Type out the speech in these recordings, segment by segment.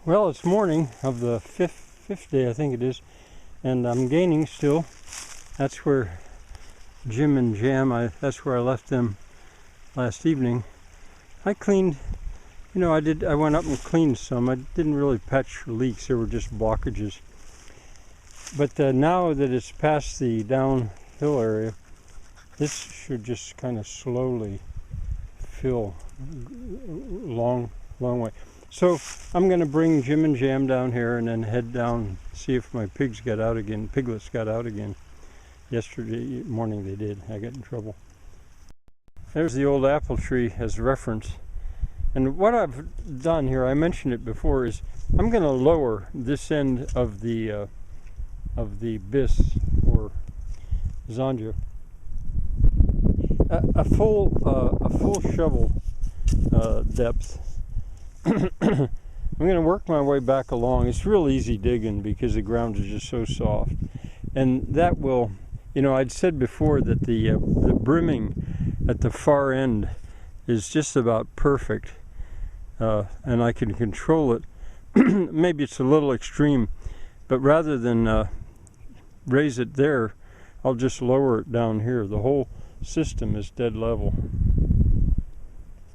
Well, it's morning of the fifth day, I think it is, and I'm gaining still. That's where Jim and Jam, that's where I left them last evening. I cleaned, I went up and cleaned some. I didn't really patch leaks, there were just blockages. But now that it's past the downhill area, this should just kind of slowly fill long way. So I'm going to bring Jim and Jam down here and then head down, see if my piglets got out again. Yesterday morning they did. I got in trouble. There's the old apple tree as reference. And what I've done here, I mentioned it before, is I'm going to lower this end of the Bisse or Zanja a full shovel depth. I'm going to work my way back along. It's real easy digging because the ground is just so soft, and that will, I'd said before that the brimming at the far end is just about perfect, and I can control it. Maybe it's a little extreme, but rather than raise it there, I'll just lower it down here. The whole system is dead level.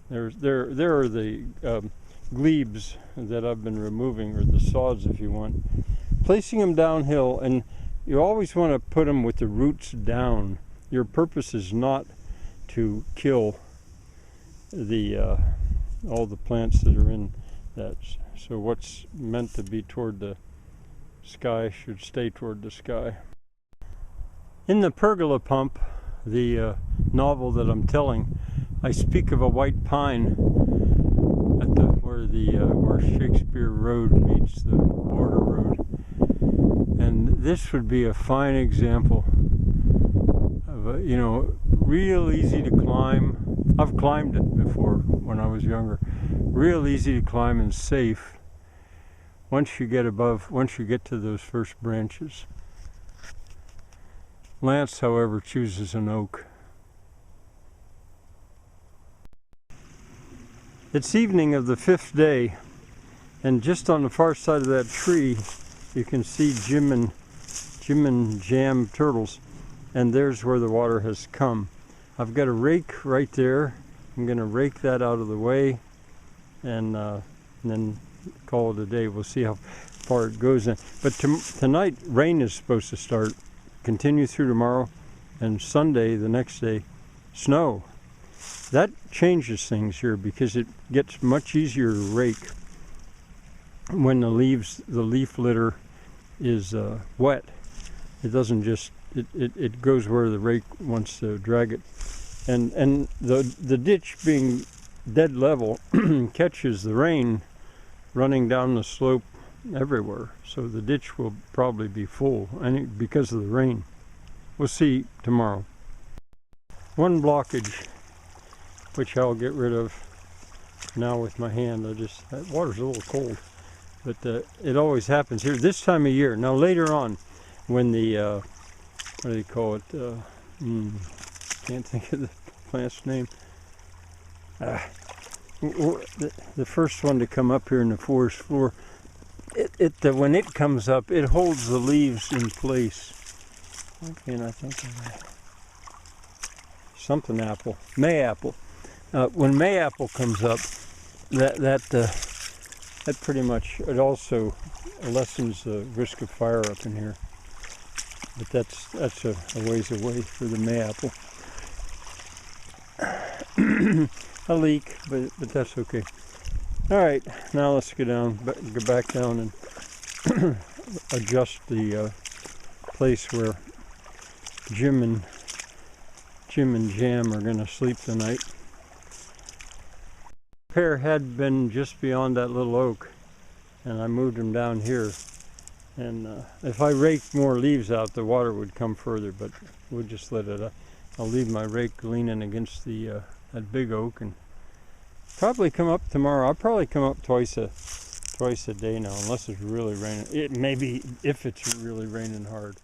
There are the glebes that I've been removing, or the sods if you want, placing them downhill, and you always want to put them with the roots down. Your purpose is not to kill the all the plants that are in that. So what's meant to be toward the sky should stay toward the sky. In the pergola pump, the novel that I'm telling, I speak of a white pine at where Shakespeare Road meets the border road, and this would be a fine example of a, real easy to climb. I've climbed it before when I was younger. Real easy to climb and safe once you get to those first branches. Lance, however, chooses an oak. It's evening of the 5th day, and just on the far side of that tree you can see Jim and Jam turtles, and there's where the water has come. I've got a rake right there. I'm going to rake that out of the way and then call it a day. We'll see how far it goes in. But tonight rain is supposed to start, continue through tomorrow, and Sunday, the next day, snow. That changes things here because it gets much easier to rake when the leaf litter is wet. It doesn't just, it goes where the rake wants to drag it. And the ditch being dead level catches the rain running down the slope everywhere. So the ditch will probably be full because of the rain. We'll see tomorrow. One blockage, which I'll get rid of now with my hand. That water's a little cold, but it always happens here this time of year. Now later on, when the what do you call it? Can't think of the plant's name. The first one to come up here in the forest floor. When it comes up, it holds the leaves in place. What can I think of that? Something apple, Mayapple. When Mayapple comes up, that pretty much, it also lessens the risk of fire up in here. But that's a ways away for the Mayapple. A leak, but that's okay. All right, now let's go back down and adjust the place where Jim and Jam are going to sleep tonight. The pair had been just beyond that little oak, and I moved them down here. And if I raked more leaves out, the water would come further, but we'll just let it. I'll leave my rake leaning against that big oak, and probably come up tomorrow. I'll probably come up twice a day now, unless it's really raining. It may be if it's really raining hard.